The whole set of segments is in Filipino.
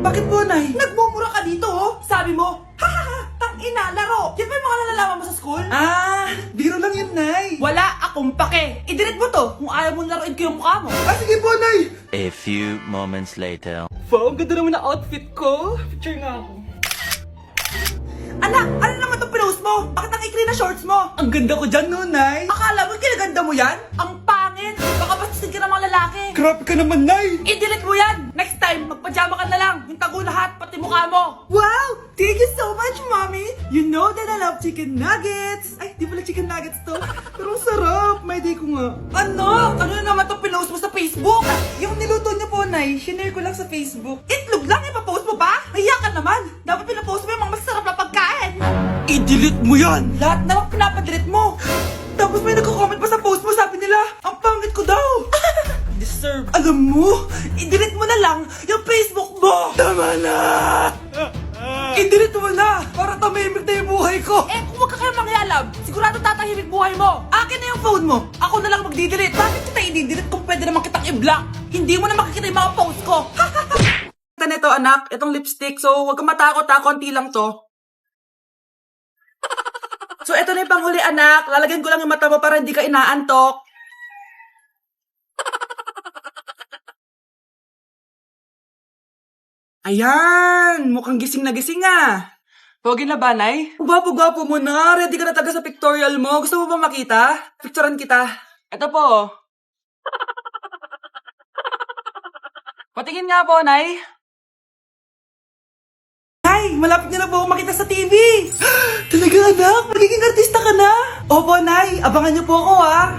Bakit po, Nay? Nagmumura ka dito, oh. Sabi mo, ha, tang-ina, laro. Yan ba yung mga nalalaman mo sa school? Biro lang yun, Nay. Wala akong pake. I-delete mo to kung ayaw mo laruin ko yung mukha mo. Sige po, Nay. A few moments later. Wow, ang ganda naman na outfit ko. Picture nga ako. Anak, ano naman itong pinost mo? Bakit ang ikli na shorts mo? Ang ganda ko dyan, no, Nay? Akala mo kinaganda mo yan? Ang pangit! Baka bastusin ka ng mga lalaki. Grabe ka naman, Nay! I-delete mo yan! Next time, magpajama ka na lang. Yung tago lahat, pati mukha mo. Wow! Thank you so much, Mommy! You know that I love chicken nuggets! Ay, di pala chicken nuggets to. Pero sarap! May day ko nga. Ano? Ano na naman itong pinost mo sa Facebook? Yung niluto niyo po, Nay, shinare ko lang sa Facebook. Itlog lang, ipapost mo pa? Nahiya ka naman! Dapat pinapost mo yung mga masarap na pagkain! I-delete mo yan! Lahat na lang pinapadelete mo! Tapos may nagko-comment pa sa post mo, sabi nila, ang pangit ko daw! Deserve. Alam mo, i-delete mo na lang yung Facebook mo! Tama na! I-delete mo na! Para tamimik na yung buhay ko! Eh, kung wag ka kayo mangyalab, sigurado tatahimik buhay mo! Akin na yung phone mo! Ako na lang magdi-delete! Bakit kita i-delete kung pwede naman kitang i-block? Hindi mo na makikita yung mga post ko! Ito nito, anak, itong lipstick, so wag kang matakot ha, konti lang to. So, eto na yung panghuli, anak. Lalagyan ko lang yung mata mo para hindi ka inaantok. Ayan! Mukhang gising na gising ah. Pogi na ba, Nay? Gwapo-gwapo mo na. Ready ka na taga sa pictorial mo. Gusto mo ba makita? Picturean kita. Eto po. Patingin nga po, Nay. Nay, malapit niyo na po ako makita sa TV. Talaga, anak? Magiging artista ka na? Opo, Nay. Abangan niyo po ako, ha?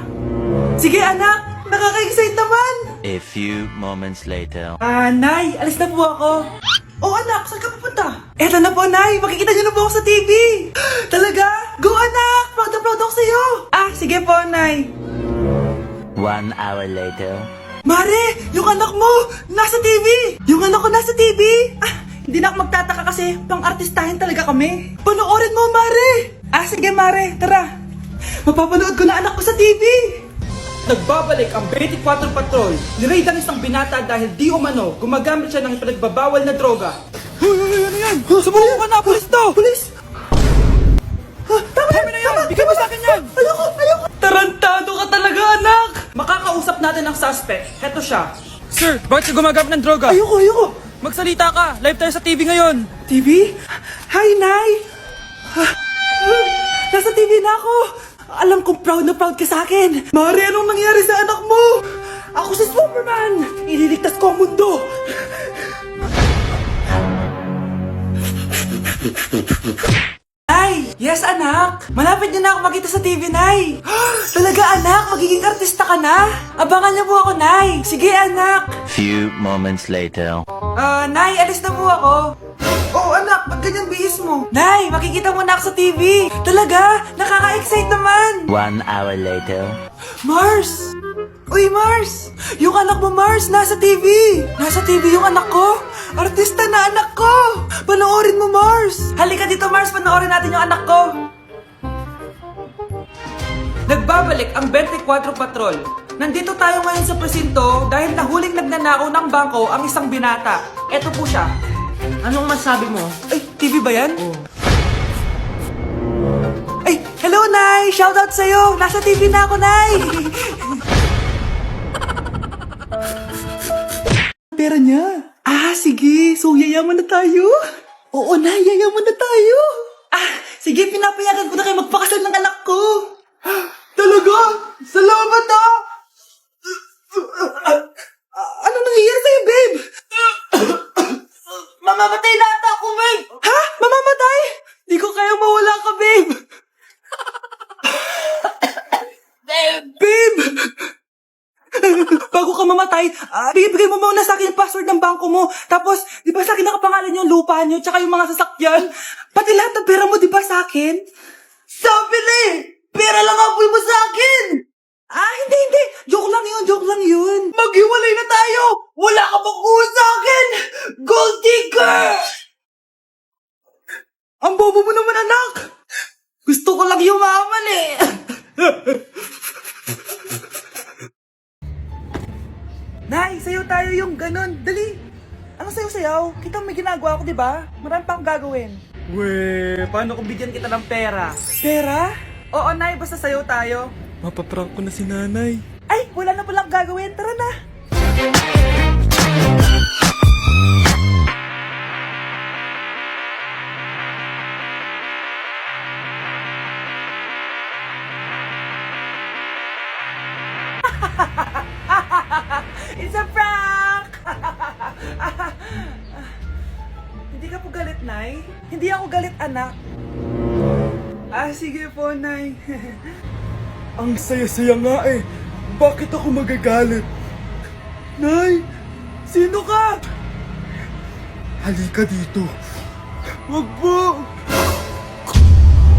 Sige, anak. Nakaka-excite naman. A few moments later. Nay. Alis na po ako. Oh, anak. Saan ka pupunta? Eto na po, Nay. Makikita niyo na po ako sa TV. Talaga? Go, anak. Proud na proud ako sa'yo. Sige po, Nay. 1 hour later. Mare, yung anak mo, nasa TV! Yung anak ko nasa TV! Hindi na ako magtataka kasi pang-artistahin talaga kami. Panoorin mo, Mare! Sige, Mare, tara. Mapapanood ko na anak ko sa TV! Nagbabalik ang 24 Patrol. Niraid ang isang binata dahil di umano gumagamit siya ng pinagbabawal na droga. Ano yan? Sumuko ka na, pulis to! Pulis! Tama na yan! Bigyan mo sa akin yan! Ayoko! Tarantado ka talaga, anak! Makakausap natin ang suspect. Heto siya. Sir, bakit ka gumagamit ng droga? Ayoko! Magsalita ka! Live tayo sa TV ngayon! TV? Hi, Nay! Nasa TV na ako! Alam kong proud na proud ka sa akin! Mari, anong nangyari sa anak mo? Ako si Superman! Ililigtas ko ang mundo! Nay! Yes, anak! Malapit niyo na ako makita sa TV, Nay! Talaga, anak! Magiging artista ka na! Abangan niyo po ako, Nay! Sige, anak! Few moments later. Nay, alis na po ako. Oh, anak, ba't ganyan bihis mo? Nay, makikita mo na ako sa TV. Talaga? Nakaka-excite naman. 1 hour later. Mars! Uy, Mars! Yung anak mo, Mars, nasa TV. Nasa TV yung anak ko. Artista na anak ko. Panoorin mo, Mars. Halika dito, Mars. Panoorin natin yung anak ko. Nagbabalik ang 24 Patrol. Nandito tayo ngayon sa presinto dahil nahuling nagnanakaw ng bangko ang isang binata. Eto po siya. Anong masabi mo? Ay, TV ba yan? Oo. Ay, hello, Nay! Shoutout sa'yo! Nasa TV na ako, Nay! Pera niya. Sige. So, yayaman na tayo? Oo, Nay. Yayaman na tayo. Sige. Pinapayagan ko na kayo magpakasal ng anak ko. Talaga? Salamat, Ano nangyayari sa'yo, babe? Mamamatay na ata ako, babe! Ha? Mamamatay? Di ko kayang mawala ka, babe! Babe! Bago ka mamatay, bigay mo muna sa akin yung password ng bangko mo. Tapos, di ba sa akin nakapangalan yung lupa nyo, tsaka yung mga sasakyan? Pati lahat ng pera mo, di ba sa akin? Sabi na eh! Pera lang ang mo sa akin! Hindi. Joke lang yun. Maghiwalay na tayo! Wala ka bang kuha sa akin! Gold digger! Ang bobo mo naman, anak! Gusto ko lang yumaman eh! Nay, sayo tayo yung ganon. Dali! Ano sayaw-sayaw? Kita may ginagawa ako, di ba? Marami pa akong gagawin. Weh, paano kung bigyan kita ng pera? Pera? Oo, Nay. Basta sayaw tayo. Mapaprank ko na si nanay. Ay, wala na palang gagawin. Tara na. It's a prank! Hindi ka po galit, Nay? Hindi ako galit, anak. Sige po, Nay. Ang saya-saya nga eh. Bakit ako magagalit? Nay, sino ka? Halika dito. Wag po.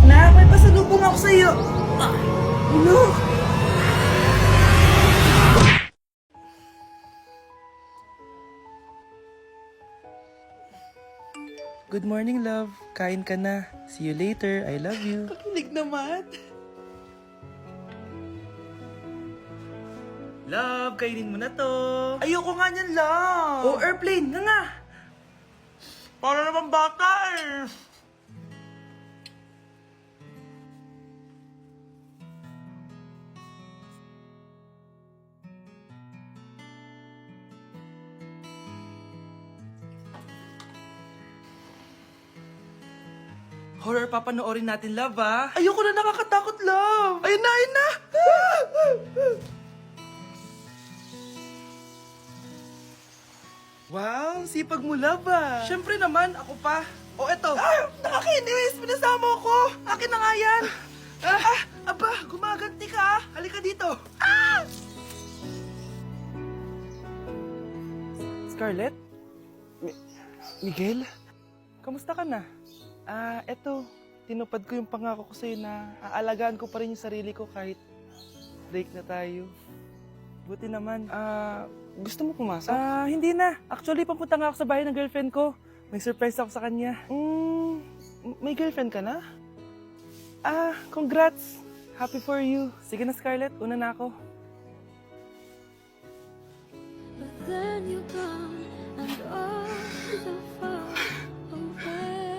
Nak, may pasalubong ako sa'yo. Ano? Good morning, love. Kain ka na. See you later. I love you. Kakilig naman. Love, kainin mo na to. Ayoko nga niyan lang. Oh, airplane. Nga nga. Para naman bata eh. Horror papanoorin natin, love, ah. Ayoko na, nakakatakot, love. Ayun na, ayun na. Wow, sipag mo, love, ah. Siyempre naman, ako pa. Oh, eto. Nakakainis, pinasama ko. Akin na nga yan. Aba, gumaganti ka. Halika dito. Scarlett? Miguel? Kamusta ka na? Eto. Tinupad ko yung pangako ko sa'yo na aalagaan ko pa rin yung sarili ko kahit break na tayo. Buti naman. Gusto mo pumasok? Hindi na. Actually, papunta nga ako sa bahay ng girlfriend ko. May surprise ako sa kanya. May girlfriend ka na? Congrats. Happy for you. Sige na, Scarlett. Una na ako. But then you gone and all so far away.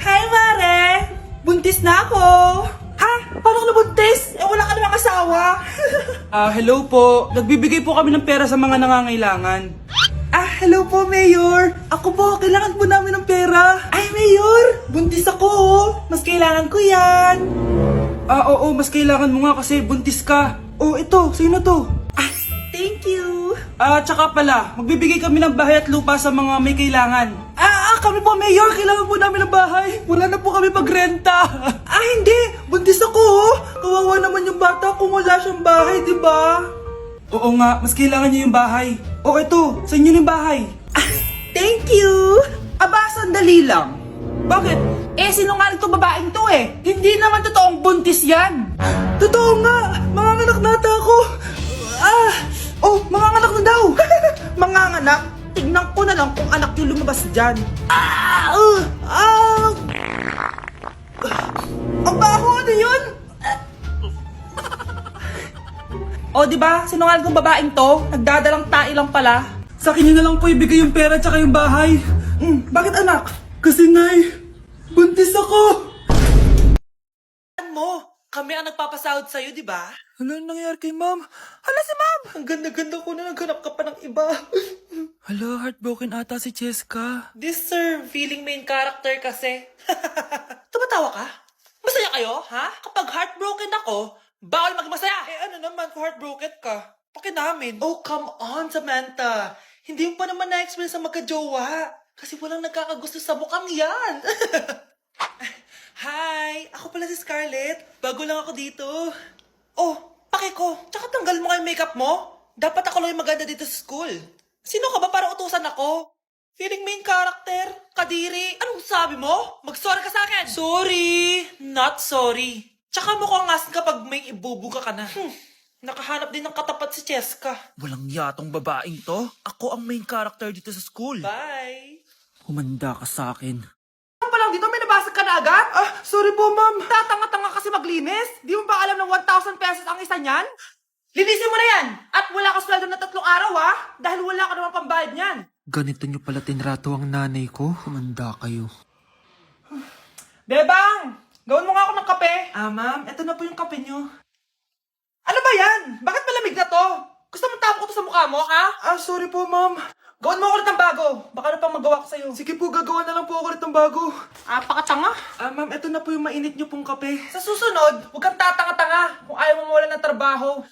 Hi, Mare! Buntis na ako! Ha? Paano ka nabuntis? Wala ka namang asawa! Hello po. Nagbibigay po kami ng pera sa mga nangangailangan. Hello po, Mayor! Ako po, kailangan po namin ng pera! Ay, Mayor! Buntis ako, oh! Mas kailangan ko yan! Oo, mas kailangan mo nga kasi buntis ka. Oh, ito. Sino to? Thank you! Tsaka pala, magbibigay kami ng bahay at lupa sa mga may kailangan. Kami po, Mayor! Kailangan po namin ng bahay! Wala na po kami pagrenta. Hindi! Buntis ako, oh! Kawawa naman yung bata kung wala siyang bahay, di ba? Oo nga, mas kailangan niyo yung bahay. Oh, ito. Sa inyo yung bahay. Thank you! Sandali lang. Bakit? Sinungaling tong babaeng to eh. Hindi naman totoong buntis yan. Totoo nga. Manganganak nata ako. Manganganak na daw. Manganganak? Tignan ko na lang kung anak yung lumabas dyan. Ang baho, ano yun? Diba? Sinungaling tong babaeng to. Nagdadalang tae lang pala. Sa akin niyo na lang po ibigay yung pera tsaka yung bahay. Bakit anak? Kasi, Nay, buntis ako. Kami ang nagpapasahod sa'yo, di ba? Ano nangyayari kay Ma'am? Hala si Ma'am! Ang ganda-ganda ko na naghanap ka pa ng iba. Hala, heartbroken ata si Cheska. This sir, feeling main character kasi. Tumatawa ka? Masaya kayo, ha? Kapag heartbroken ako, bawal maging masaya. Ano naman kung heartbroken ka? Pakinamin. Oh, come on, Samantha. Hindi mo pa naman na-experience sa magka-jowa. Kasi walang nagkakagusto sa mukhang yan. Hi! Ako pala si Scarlett. Bago lang ako dito. Oh, pake ko. Tsaka tanggal mo nga yung makeup mo. Dapat ako lang yung maganda dito sa school. Sino ka ba para utusan ako? Feeling main character? Kadiri? Anong sabi mo? Mag-sorry ka sa akin! Sorry! Not sorry. Tsaka mukhang asin kapag may ibubuga ka na. Nakahanap din ng katapat si Cheska. Walang yatong babaeng to. Ako ang main character dito sa school. Bye! Humanda ka sa akin. Ano pa lang dito? May nabasag ka na agad? Sorry po, ma'am. Tatanga-tanga kasi maglinis. Di mo ba alam na 1,000 pesos ang isa niyan? Linisin mo na yan! At wala ka makakasweldo na 3 araw ha, dahil wala ka naman pambayad niyan. Ganito nyo pala tinrato ang nanay ko. Humanda kayo. Bebang, gawin mo nga ako ng kape. Ma'am, eto na po yung kape nyo. Ano ba yan? Bakit malamig na to? Gusto mo tapo ko to sa mukha mo, ha? Sorry po, ma'am. Gawin mo ako ulit ng bago. Baka ano pang magawa ko sa'yo. Sige po, gagawa na lang po ako ulit ng bago. Pakatanga. Ma'am, eto na po yung mainit nyo pong kape. Sa susunod, huwag kang tatanga-tanga kung ayaw mo mawala ng trabaho.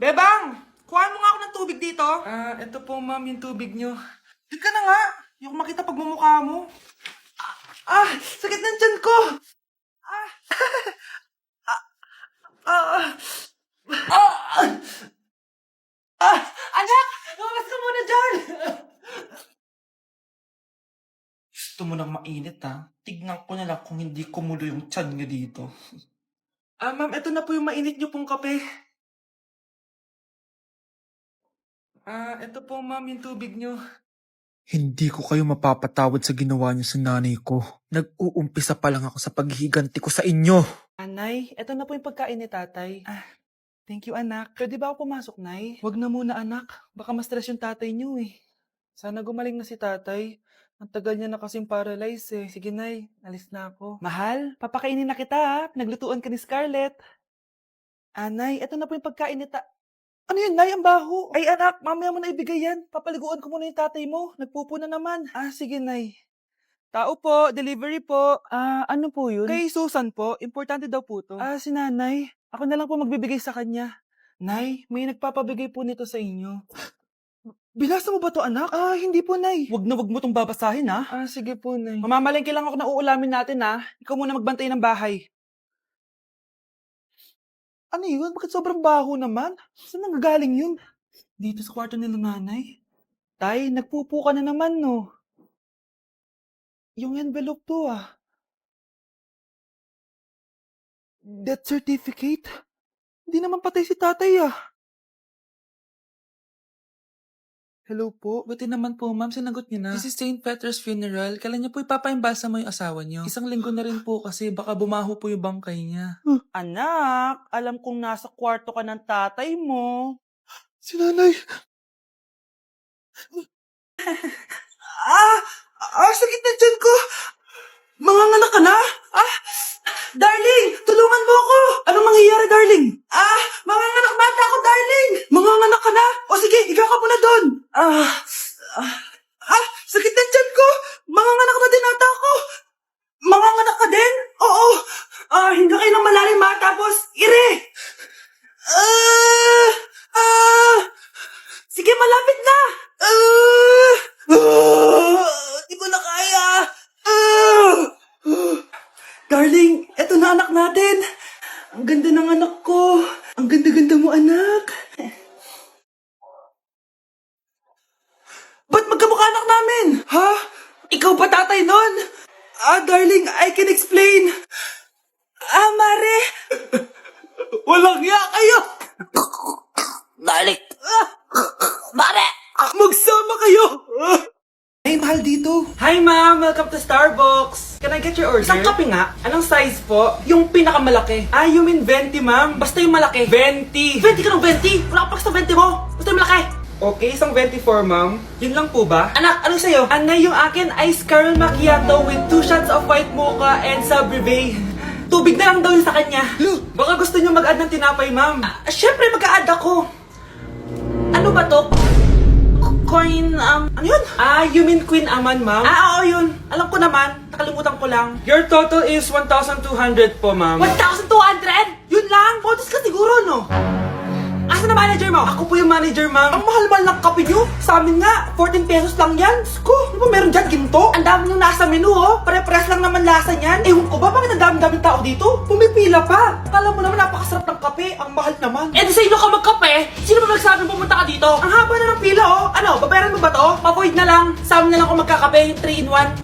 Bebang, kuhaan mo nga ako ng tubig dito. Eto po, ma'am, yung tubig nyo. Di ka na nga. Yung makita pagmumukha mo. Sakit ng tiyan ko! Anak! Lumabas ka muna dyan! Gusto mo nang mainit, ha? Tignan ko na lang kung hindi kumulo yung tiyan nyo dito. Ma'am, eto na po yung mainit nyo pong kape. Eto po, ma'am, yung tubig nyo. Hindi ko kayo mapapatawad sa ginawa niyo sa nanay ko. Nag-uumpisa pa lang ako sa paghihiganti ko sa inyo. Anay, eto na po yung pagkain ni tatay. Thank you, anak. Pwede ba ako pumasok, Nay? Wag na muna, anak. Baka ma-stress yung tatay niyo, eh. Sana gumaling na si tatay. Ang tagal niya na kasing paralyzed, eh. Sige, Nay. Alis na ako. Mahal, papakainin na kita, ha? Naglutuan ka ni Scarlett. Nay, eto na po yung pagkain ni Ano yun, Nay? Ang baho. Ay, anak, mamaya mo na ibigay yan. Papaliguan ko muna yung tatay mo. Nagpupo na naman. Sige, Nay. Tao po, delivery po. Ano po yun? Kay Susan po. Importante daw po to. Si nanay. Ako na lang po magbibigay sa kanya. Nay, may nagpapabigay po nito sa inyo. Binasa mo ba to, anak? Hindi po, Nay. Wag na wag mo tong babasahin, ha? Sige po, Nay. Mamamalengke lang ako na uulamin natin, ha? Ikaw muna magbantay ng bahay. Ano yun? Bakit sobrang baho naman? Saan nanggagaling yun? Dito sa kwarto nila nanay. Tay, nagpupo ka na naman, no? Yung envelope to, Death certificate? Hindi naman patay si tatay, Hello po. Buti naman po, ma'am. Sinagot niyo na. This is St. Peter's Funeral. Kailan niyo po ipapaimbasa mo yung asawa niyo? Isang linggo na rin po kasi baka bumaho po yung bangkay niya. Anak, alam kong nasa kwarto ka ng tatay mo. Si nanay. Sakit na dyan ko. Manganganak ka na? Darling, tulungan mo ako. Anong mangyayari, darling? Manganganak bata ako, darling. Manganganak ka na? O sige, higa ka muna doon. Sakit na dyan ko. Manganganak na din ata ako. Manganganak ka din? Oo. Hinga kayo ng malalim, tapos ire. Sige, malapit na. Di ko na kaya. Darling, eto na anak natin. Ang ganda ng anak ko. Ang ganda-ganda mo, anak. Ba't magkamukha anak namin? Ha? Ikaw ba tatay nun? Darling, I can explain. Mare. Walang hiya kayo. Darling! Mare! Magsama kayo. Hey, mahal dito. Hi, ma'am. Welcome to Starbucks. Can I get your order? Isang kape nga. Anong size po? Yung pinakamalaki. You mean 20, ma'am? Basta yung malaki. 20. 20 ka ng 20? Wala ka pa sa 20 mo. Basta yung malaki. Okay, isang 24, ma'am. Yun lang po ba? Anak, anong sa'yo? Anay, yung akin, ice caramel macchiato with 2 shots of white mocha and Sabrivay. Tubig na lang daw yun sa kanya. Baka gusto niyo mag-add ng tinapay, ma'am. Siyempre, mag-a-add ako. Ano ba to? Coin, ano yun? You mean Queen Aman, ma'am? Oo, yun. Alam ko naman. Nakalimutan ko lang. Your total is 1,200 po, ma'am. 1,200? Yun lang? Bonus ka siguro, no? Asa na manager mo? Ako po yung manager, ma'am. Ang mahal-mahal ng kape nyo. Sa amin nga, 14 pesos lang yan. Sko, di ba meron dyan ginto? Ang dami nyung nasa menu, Pare-pares lang naman lasa niyan. Ewan ko ba, bakit ang dami-daming tao dito? Pumipila pa. Kala mo naman napakasarap ng kape. Ang mahal naman. Di sa inyo ka magkape? Sino ba nagsabi pumunta ka dito? Ang haba na ng pila, Ano, babayaran mo ba to? Avoid na lang. Sa amin na lang ako magkakape, 3-in-1.